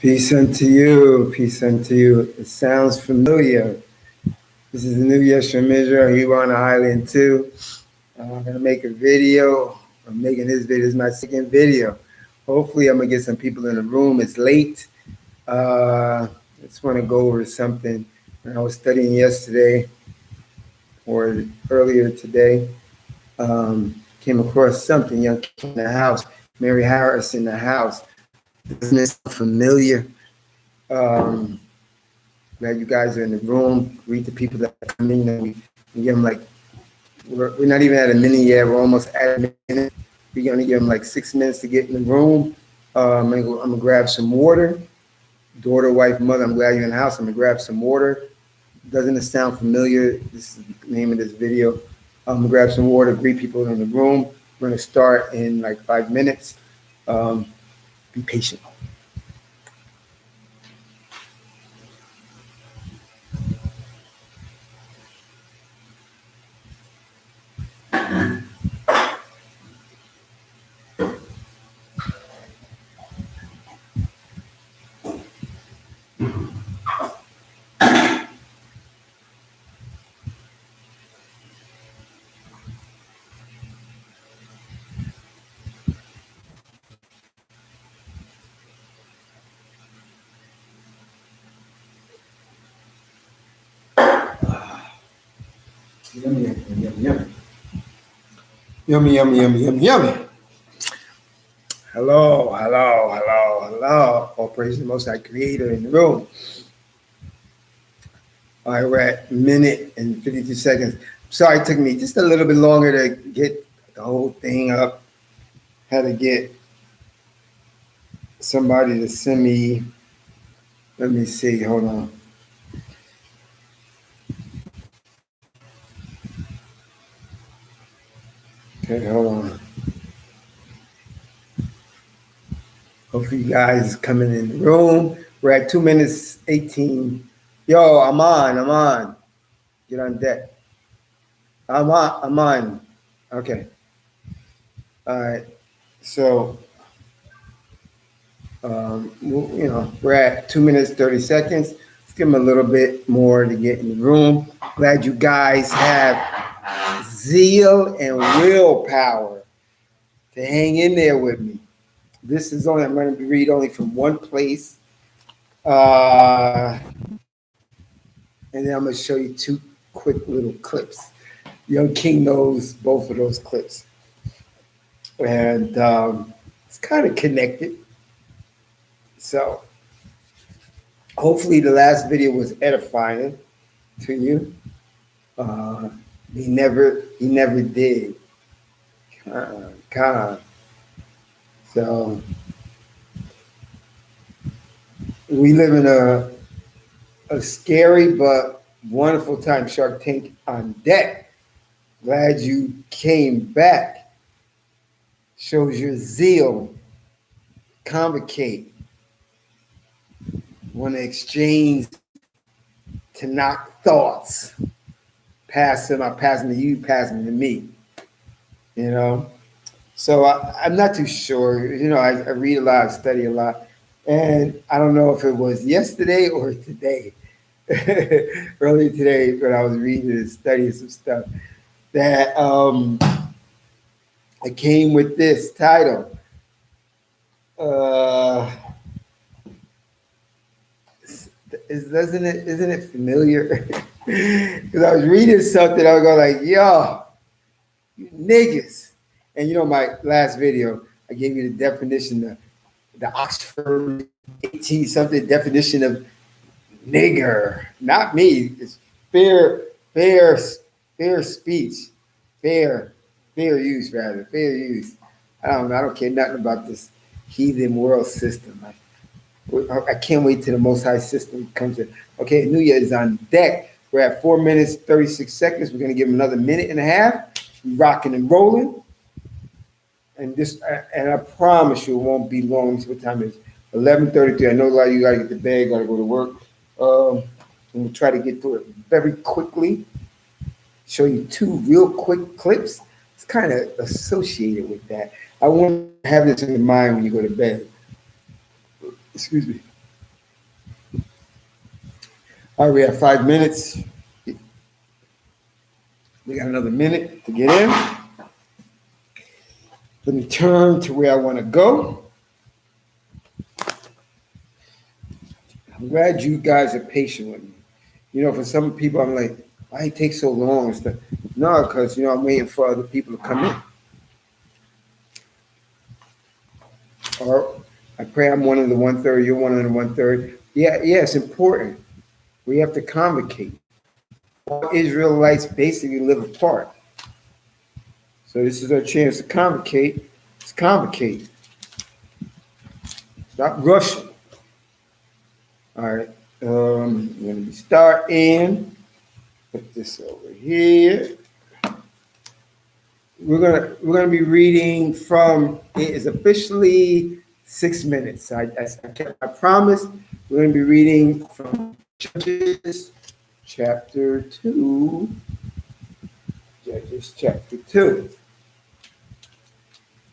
Peace unto you. Peace unto you. It sounds familiar. This is the new Yeshua Mizra. You on the island too. I'm gonna make a video. I'm making this video. This is my second video. Hopefully, I'm gonna get some people in the room. It's late. I just want to go over something. When I was studying yesterday or earlier today, came across something. Young King in the house. Mary Harris in the house. Doesn't this sound familiar? Glad you guys are in the room. Greet the people that come in. We give them like, we're not even at a minute yet. We're almost at a minute. We're going to give them like 6 minutes to get in the room. I'm going to grab some water. Daughter, wife, mother, I'm glad you're in the house. I'm going to grab some water. Doesn't it sound familiar? This is the name of this video. I'm going to grab some water, greet people in the room. We're going to start in like 5 minutes. Be patient. Yummy, yummy, yummy, yummy. Yummy, yummy, yummy, yummy, yummy. Hello, hello, hello, hello. All praise to the Most High Creator in the room. All right, we're at minute and 52 seconds. Sorry, it took me just a little bit longer to get the whole thing up. Had to get somebody to send me. Let me see, hold on. Okay, hold on. Hopefully you guys coming in the room. We're at 2 minutes 18. Yo, I'm on. Get on deck. I'm on. Okay. All right. So, we're at 2 minutes, 30 seconds. Let's give them a little bit more to get in the room. Glad you guys have zeal and willpower to hang in there with me. This is only, I'm going to read only from one place. And then I'm going to show you two quick little clips. Young King knows both of those clips. And it's kind of connected. So hopefully the last video was edifying to you. He never did. So we live in a scary but wonderful time. Shark Tank on deck. Glad you came back. Shows your zeal. Convocate. Want to exchange to knock thoughts. Pass them. I pass them to you. Pass them to me. You know. So I'm not too sure. You know, I read a lot, study a lot, and I don't know if it was yesterday or today. Earlier today, when I was reading and studying some stuff, that I came with this title. Isn't it familiar? Because I was reading something, I was going like, yo, you niggas. And you know, my last video, I gave you the definition, the Oxford 18 something definition of nigger. Not me. It's fair speech, fair use rather, fair use. I don't know. I don't care nothing about this heathen world system. I can't wait till the Most High system comes in. Okay, New Year is on deck. We're at 4 minutes, 36 seconds. We're going to give them another minute and a half. We're rocking and rolling. And I promise you it won't be long. What time is it? 11:33. I know a lot of you got to get to bed, got to go to work. And we'll try to get through it very quickly. Show you two real quick clips. It's kind of associated with that. I want to have this in your mind when you go to bed. Excuse me. All right, we have 5 minutes. We got another minute to get in. Let me turn to where I want to go. I'm glad you guys are patient with me. You know, for some people, I'm like, why it takes so long and stuff? No, because, I'm waiting for other people to come in. Or I pray I'm one of the 1/3, you're one of the 1/3. Yeah, it's important. We have to convocate. All Israelites basically live apart. So this is our chance to convocate. Let's convocate. Stop rushing. All right. I'm going to be starting. Put this over here. We're gonna be reading from. It is officially 6 minutes. I kept my promise. We're gonna be reading from Judges chapter 2. Judges chapter 2.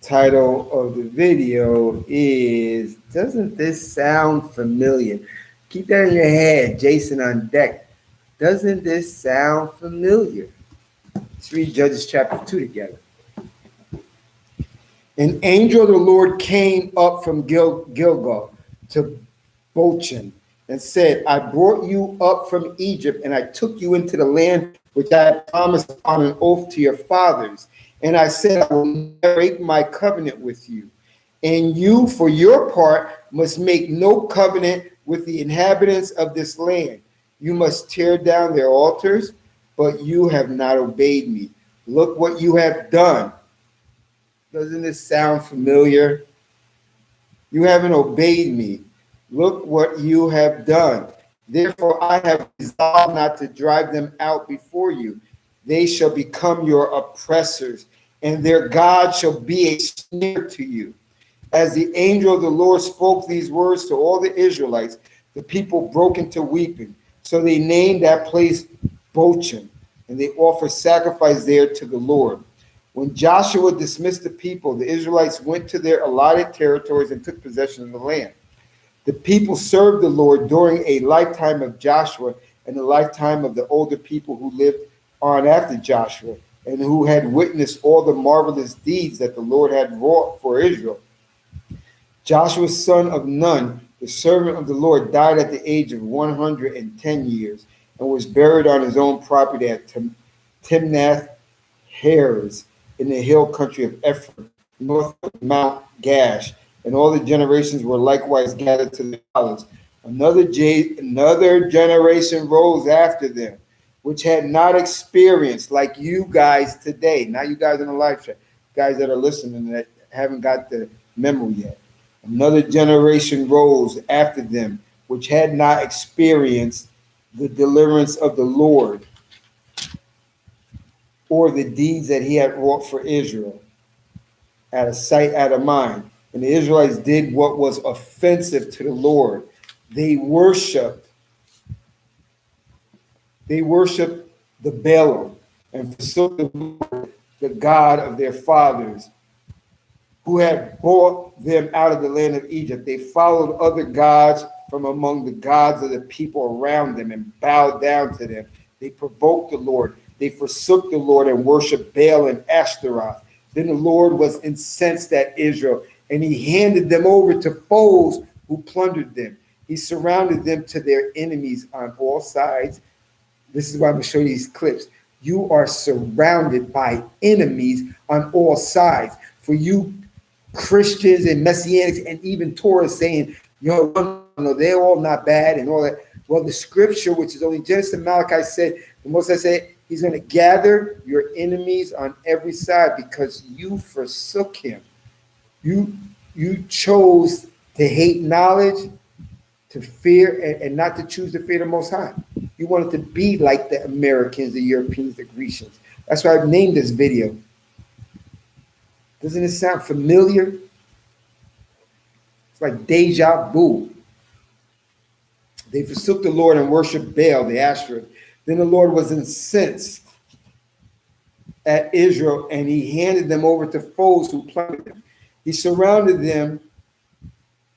Title of the video is "Doesn't this sound familiar?" Keep that in your head, Jason on deck. Doesn't this sound familiar? Let's read Judges chapter 2 together. An angel of the Lord came up from Gilgal to Bochim and said, I brought you up from Egypt, and I took you into the land which I had promised on an oath to your fathers. And I said, I will never break my covenant with you. And you, for your part, must make no covenant with the inhabitants of this land. You must tear down their altars, but you have not obeyed me. Look what you have done. Doesn't this sound familiar? You haven't obeyed me. Look what you have done. Therefore, I have resolved not to drive them out before you. They shall become your oppressors, and their God shall be a snare to you. As the angel of the Lord spoke these words to all the Israelites, the people broke into weeping. So they named that place Bochim, and they offered sacrifice there to the Lord. When Joshua dismissed the people, the Israelites went to their allotted territories and took possession of the land. The people served the Lord during a lifetime of Joshua and the lifetime of the older people who lived on after Joshua and who had witnessed all the marvelous deeds that the Lord had wrought for Israel. Joshua, son of Nun, the servant of the Lord, died at the age of 110 years and was buried on his own property at Timnath Heres in the hill country of Ephraim, north of Mount Gash, and all the generations were likewise gathered to the palace. Another generation rose after them, which had not experienced like you guys today. Now you guys in the live chat, guys that are listening that haven't got the memo yet. Another generation rose after them, which had not experienced the deliverance of the Lord or the deeds that he had wrought for Israel. Out of sight, out of mind. And the Israelites did what was offensive to the Lord. They worshiped the Baalim and forsook the Lord, the God of their fathers, who had brought them out of the land of Egypt. They followed other gods from among the gods of the people around them and bowed down to them. They provoked the Lord. They forsook the Lord and worshiped Baal and Ashtaroth. Then the Lord was incensed at Israel, and he handed them over to foes who plundered them. He surrounded them to their enemies on all sides. This is why I'm going to show you these clips. You are surrounded by enemies on all sides. For you Christians and Messianics and even Torah saying, no, they're all not bad and all that. Well, the scripture, which is only Genesis and Malachi, said, the Most High said, he's going to gather your enemies on every side because you forsook him. You chose to hate knowledge, to fear, and not to choose to fear the Most High. You wanted to be like the Americans, the Europeans, the Grecians. That's why I've named this video. Doesn't it sound familiar? It's like deja vu. They forsook the Lord and worshiped Baal, the Ashtoreth. Then the Lord was incensed at Israel, and he handed them over to foes who plundered them. He surrounded them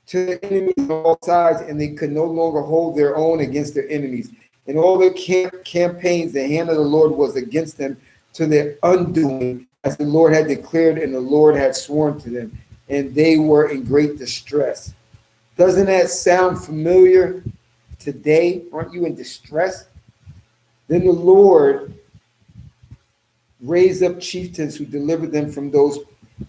to their enemies on all sides, and they could no longer hold their own against their enemies. In all their campaigns, the hand of the Lord was against them to their undoing, as the Lord had declared and the Lord had sworn to them, and they were in great distress. Doesn't that sound familiar today? Aren't you in distress? Then the Lord raised up chieftains who delivered them from those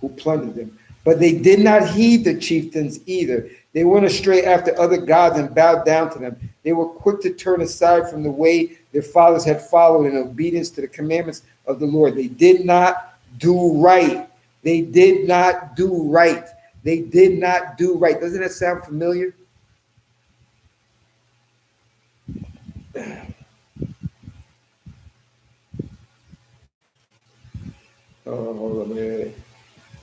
who plundered them. But they did not heed the chieftains either. They went astray after other gods and bowed down to them. They were quick to turn aside from the way their fathers had followed in obedience to the commandments of the Lord. They did not do right. They did not do right. They did not do right. Doesn't that sound familiar? Oh, hold on a minute.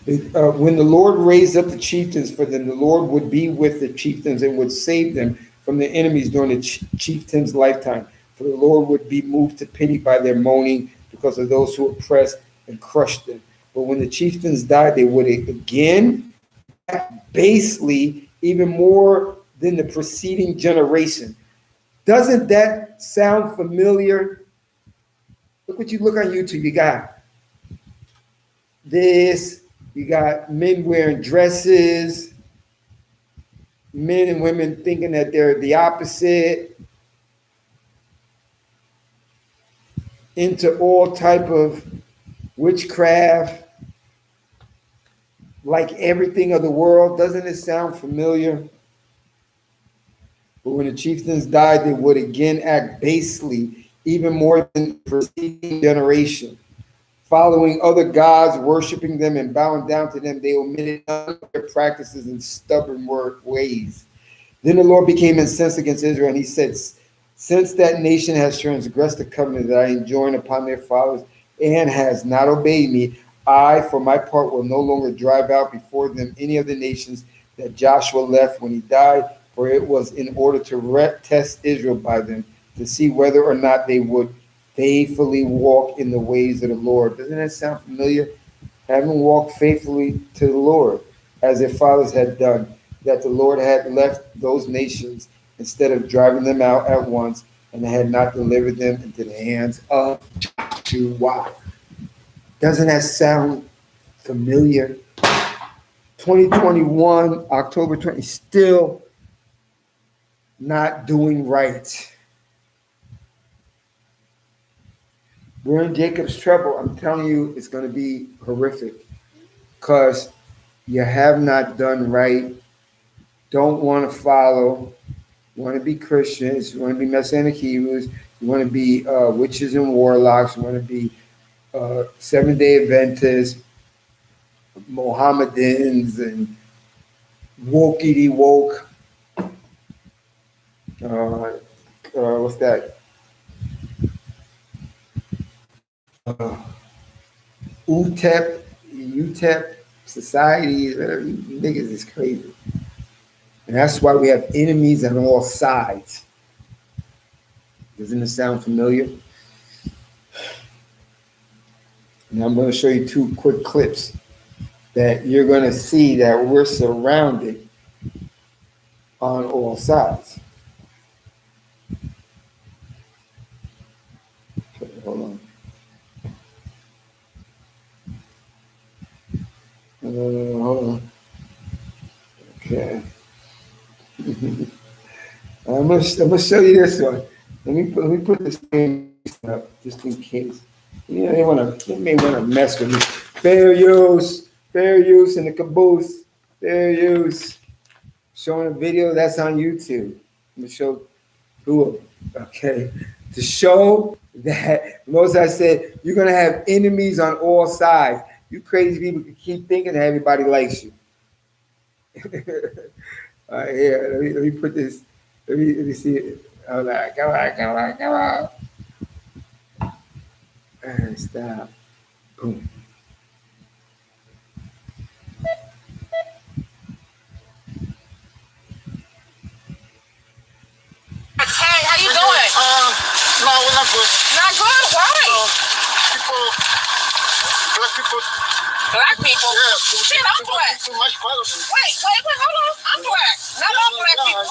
When the Lord raised up the chieftains for them, the Lord would be with the chieftains and would save them from their enemies during the chieftains' lifetime. For the Lord would be moved to pity by their moaning because of those who oppressed and crushed them. But when the chieftains died, they would again act basely, even more than the preceding generation. Doesn't that sound familiar? Look what you look on YouTube. You got this. You got men wearing dresses, men and women thinking that they're the opposite, into all type of witchcraft, like everything of the world. Doesn't it sound familiar? But when the chieftains died, they would again act basely, even more than the preceding generation. Following other gods, worshiping them, and bowing down to them, they omitted none of their practices and stubborn ways. Then the Lord became incensed against Israel, and he said, since that nation has transgressed the covenant that I enjoined upon their fathers and has not obeyed me, I, for my part, will no longer drive out before them any of the nations that Joshua left when he died, for it was in order to test Israel by them, to see whether or not they would faithfully walk in the ways of the Lord. Doesn't that sound familiar? Having walked faithfully to the Lord, as their fathers had done, that the Lord had left those nations instead of driving them out at once, and had not delivered them into the hands of Joshua. Doesn't that sound familiar? 2021, October 20, still not doing right. We're in Jacob's trouble. I'm telling you, it's going to be horrific because you have not done right, don't want to follow, you want to be Christians, you want to be Messianic Hebrews, you want to be witches and warlocks, you want to be Seventh-day Adventists, Mohammedans, and wokey woke. What's that? UTEP societies, whatever. You niggas is crazy. And that's why we have enemies on all sides. Doesn't it sound familiar? Now I'm going to show you two quick clips that you're going to see that we're surrounded on all sides. Okay, hold on. Hold on. Okay. I'm gonna show you this one. Let me put this thing up just in case. You know, they may want to mess with me. Fair use in the caboose. Fair use. Showing a video that's on YouTube. I'm gonna show who. Okay, to show that Moses said you're gonna have enemies on all sides. You crazy people can keep thinking that everybody likes you. All right, here, let me put this. Let me see it. Come on. All right, stop. Boom. Hey, how you doing? No, we're not good. Not good? Why? Black people. Black people? Yeah. Shit, I'm black. Too much violence. Wait, hold on. I'm black. Not all black people.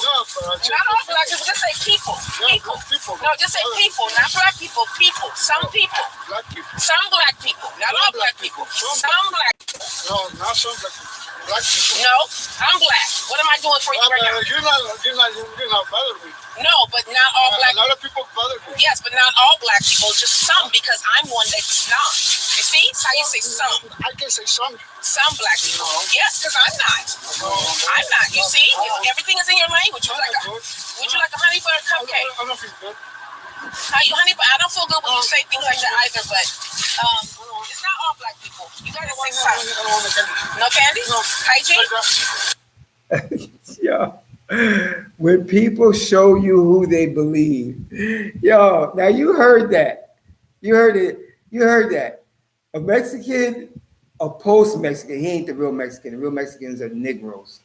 Not all black people. Just say people. People. No, just say people, not black people. People. Some people. Black people. Some black people. Not all black people. Some black people. No, not some black people. Black people. No, I'm black. What am I doing for you right now? You're not bothering me. No, but not all black. A lot of people bother me. Yes, but not all black people. Just some, because I'm one that's not. You see? That's how you say some. I can say some. Some black people. No. Yes, because I'm not. No, I'm not. You see? Everything is in your language. Would you like a honey butter cupcake? I don't feel good. Honey, but I don't feel good when you say things like that either. But it's not all black people. You gotta say something. I don't want candy. No candy? No. Hygiene? Yo, when people show you who they believe, yo, now you heard that. You heard it. You heard that. A Mexican, a post-Mexican, he ain't the real Mexican. The real Mexicans are Negroes.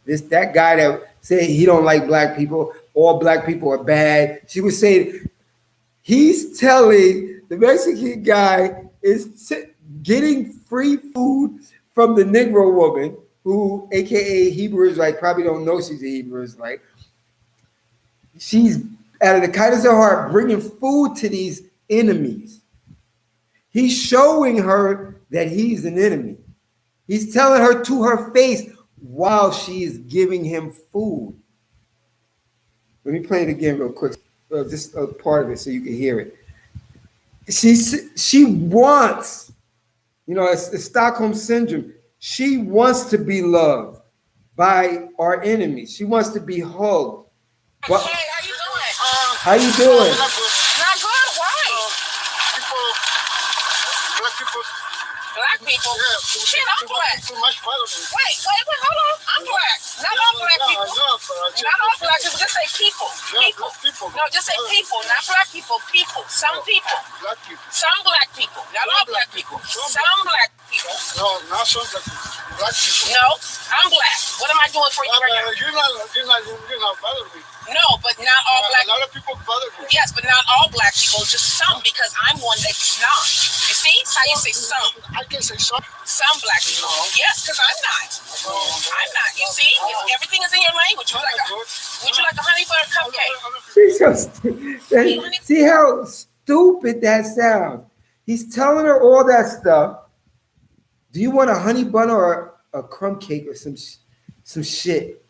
That guy that said he don't like black people, all black people are bad. She was saying, he's telling the Mexican guy is getting free food from the Negro woman, who, AKA Hebrew Israelite, probably don't know she's a Hebrew Israelite. She's, out of the kindness of her heart, bringing food to these enemies. He's showing her that he's an enemy. He's telling her to her face while she is giving him food. Let me play it again real quick. Just a part of it so you can hear it. She wants, it's Stockholm Syndrome. She wants to be loved by our enemies. She wants to be hugged. Hey, how you doing? How you doing? Not good. Why? Black people. Black people? Yeah. Shit, I'm black. Too much following. Wait, hold on. I'm black. Not all black people. Not all black people. Just say people. People. No, just say people, not black people. People. Some people. Black people. Some black people. Not all black people. Some black people. No, not some black people. Black people. No, I'm black. What am I doing for you right now? You're not bothering me. No, but not all black. A lot of people bother me. Yes, but not all black people. Just some, because I'm one that's not. You see? That's how you say some. I can say some. Some black people. Yes, because I'm not. I'm not. You see? Everything is in your language. Would you like a honey butter cupcake? She's so stupid. See how stupid that sounds? He's telling her all that stuff. Do you want a honey bun or a crumb cake or some shit?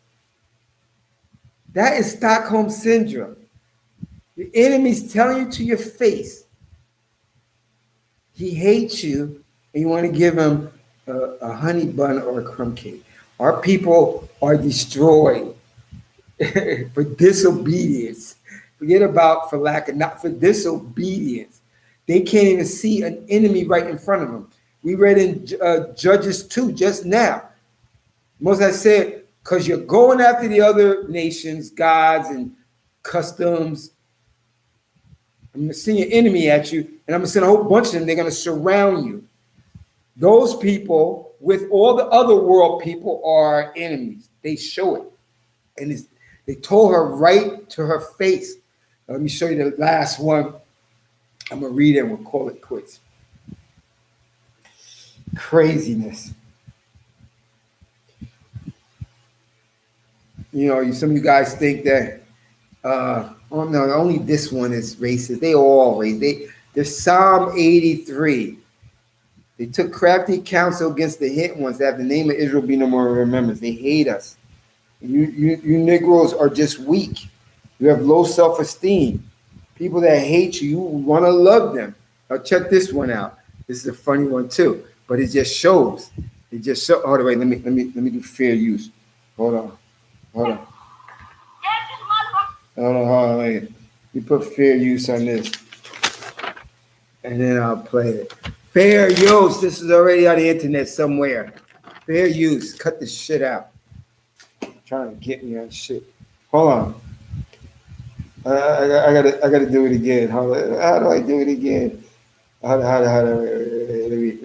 That is Stockholm Syndrome. The enemy's telling you to your face he hates you, and you want to give him a honey bun or a crumb cake. Our people are destroyed for disobedience. Forget about for disobedience. They can't even see an enemy right in front of them. We read in Judges 2 just now. Moses said, because you're going after the other nations, gods and customs, I'm going to send an enemy at you, and I'm going to send a whole bunch of them. They're going to surround you. Those people, with all the other world people, are enemies. They show it. And they told her right to her face. Let me show you the last one. I'm going to read it and we'll call it quits. Craziness. Some of you guys think that, oh no, only this one is racist. They all racist. There's Psalm 83. They took crafty counsel against the hit ones, that the name of Israel be no more remembrance. They hate us. You Negroes are just weak. You have low self-esteem. People that hate you want to love them. Now check this one out. This is a funny one too, but it just shows. Hold on, wait. Let me do fair use. Hold on. Hold on, wait. Let me put fair use on this, and then I'll play it. Fair use. This is already on the internet somewhere. Fair use. Cut this shit out. Trying to get me on shit. Hold on. I gotta do it again. How do I do it again? Let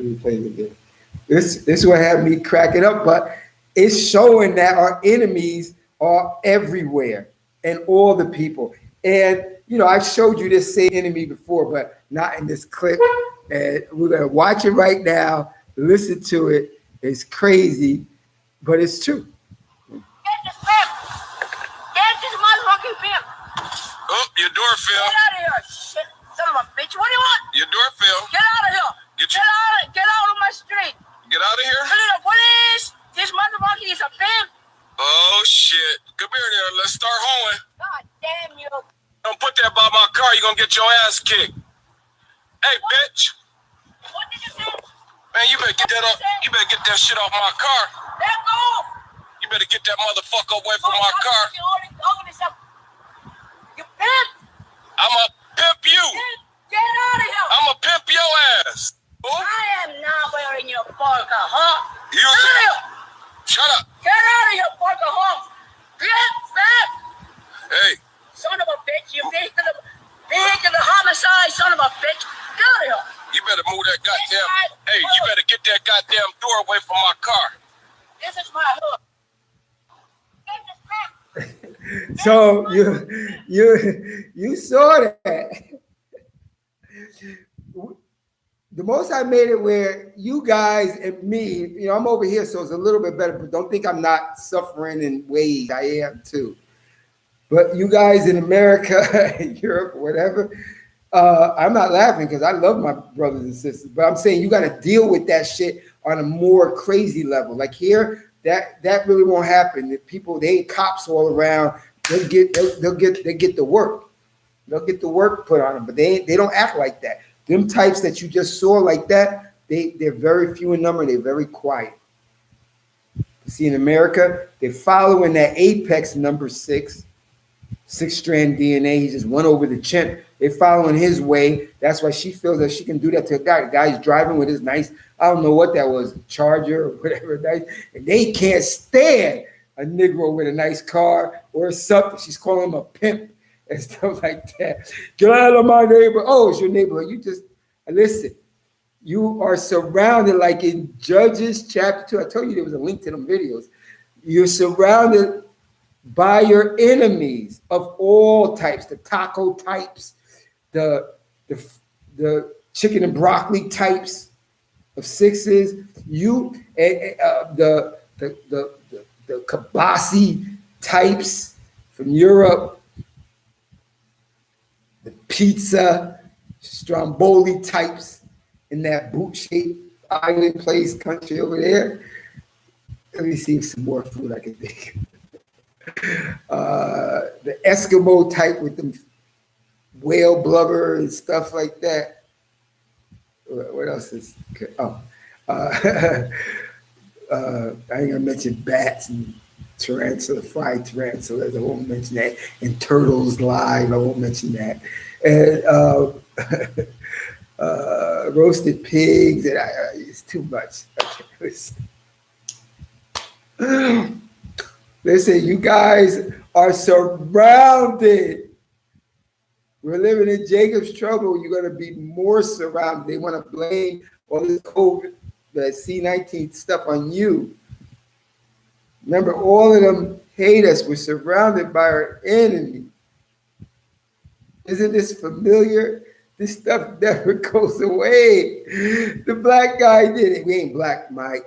me play it again. This is what had me cracking up, but it's showing that our enemies are everywhere and all the people. And I showed you this same enemy before, but not in this clip. And we're gonna watch it right now. Listen to it. It's crazy, but it's true. Get this pimp. Get this motherfucking pimp. Oh, your door fell. Get out of here, shit. Son of a bitch. What do you want? Your door fell. Get out of here. Get out of my street. Get out of here? Call the police. This motherfucker is a pimp. Oh, shit. Come here there. Let's start hoeing. God damn you. Don't put that by my car. You're going to get your ass kicked. Hey, what? Bitch. What did you say? Man, you better get that up. You better get that shit off my car. Let go. You better get that motherfucker away from my car. You pimp. I'ma pimp you. Get out of here. I'ma pimp your ass. Who? I am not wearing your parka, huh? Get out of here. Shut up. Get out of your parka, huh? Get back. Hey. Son of a bitch. You big to the homicide, son of a bitch. Get out of here. You better move that goddamn. Hey, you better get that goddamn door away from my car. This is my hood. So you saw that. The most I made it where you guys and me, you know, I'm over here, so it's a little bit better, but don't think I'm not suffering in ways. I am too. But you guys in America, Europe, whatever, I'm not laughing because I love my brothers and sisters, but I'm saying you got to deal with that shit on a more crazy level. Like here, that really won't happen. The people, they ain't cops all around. They get the work. They'll get the work put on them, but they don't act like that. Them types that you just saw like that, they're very few in number. They're very quiet. You see, in America, they're following that apex number 6-strand DNA. He just went over the chimp. They're following his way. That's why she feels that she can do that to a guy. The guy's driving with his nice, I don't know what that was, Charger or whatever. And they can't stand a Negro with a nice car or something. She's calling him a pimp and stuff like that. Get out of my neighborhood. Oh, it's your neighborhood. You just, listen, you are surrounded like in Judges chapter 2. I told you there was a link to them videos. You're surrounded by your enemies of all types, the taco types, the chicken and broccoli types of 6s, the kibasi types from Europe, the pizza stromboli types in that boot-shaped island place country over there. Let me see some more food I can think. The Eskimo type with them whale blubber and stuff like that. What else is? Oh, I ain't gonna mention bats and fried tarantulas. I won't mention that. And turtles live. I won't mention that. And roasted pigs. And it's too much. Listen, you guys are surrounded. We're living in Jacob's trouble. You're going to be more surrounded. They want to blame all this COVID, the C-19 stuff on you. Remember, all of them hate us. We're surrounded by our enemy. Isn't this familiar? This stuff never goes away. The black guy did it. We ain't black. My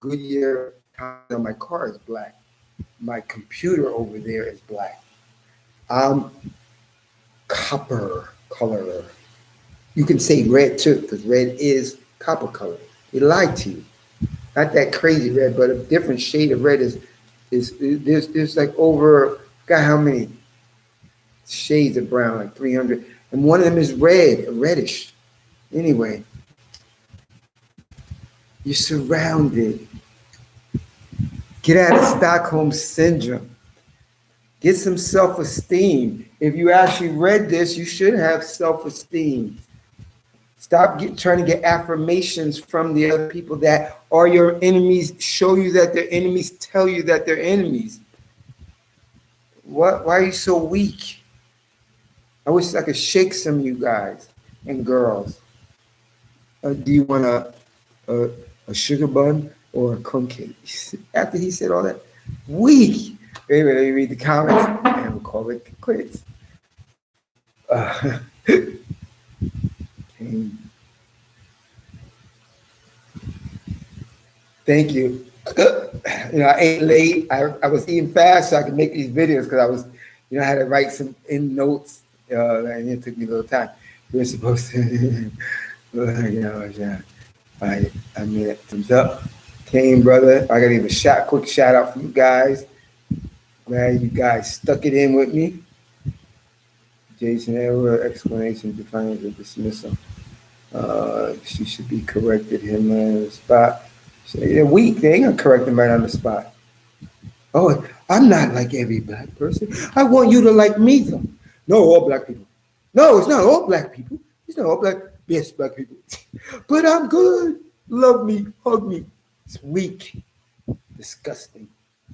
Goodyear on my car is black. My computer over there is black. I'm copper color. You can say red too, because red is copper color. They lied to you. Not that crazy red, but a different shade of red is there's like over, God, how many shades of brown? Like 300. And one of them is red, reddish. Anyway, you're surrounded. Get out of Stockholm Syndrome. Get some self-esteem. If you actually read this, you should have self-esteem. Stop trying to get affirmations from the other people that are your enemies, show you that they're enemies, tell you that they're enemies. Why are you so weak? I wish I could shake some of you guys and girls. Do you want a sugar bun or a crumb cake? After he said all that, weak. Anyway, let me read the comments and we'll call it quits. Thank you. I ate late. I was eating fast so I could make these videos because I was, I had to write some in notes And it took me a little time. We were supposed to, yeah. I mean, thumbs up. Kane, brother, I got to give a quick shout out for you guys. Glad you guys stuck it in with me. Jason Edward, explanation, defiance, and dismissal. She should be corrected him on the spot. They're weak. They ain't gonna correct him right on the spot. Oh, I'm not like every black person. I want you to like me though. No, all black people. No, it's not all black people. It's not all black. Yes, black people. But I'm good. Love me, hug me. It's weak. Disgusting.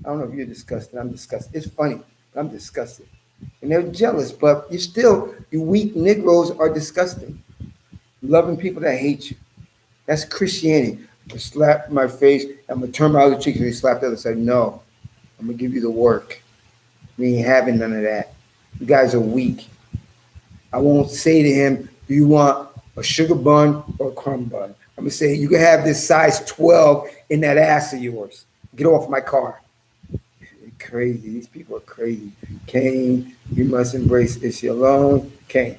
I don't know if you're disgusted. I'm disgusted. It's funny, but I'm disgusted. And they're jealous, but you weak Negroes are disgusting. Loving people that hate you. That's Christianity. I slap my face, I'm gonna turn my other cheek and they slap the other side. No, I'm gonna give you the work. We ain't having none of that. You guys are weak. I won't say to him, do you want a sugar bun or a crumb bun? I'm gonna say, you can have this size 12 in that ass of yours. Get off my car. You're crazy. These people are crazy. Cain, you must embrace this alone. Cain.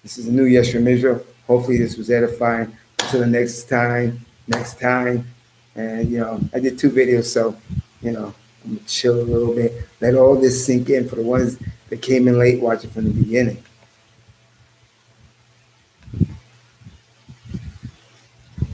This is a new Yes from Israel. Hopefully this was edifying. Until the next time. And I did 2 videos, so I'm gonna chill a little bit. Let all this sink in for the ones that came in late, watching from the beginning.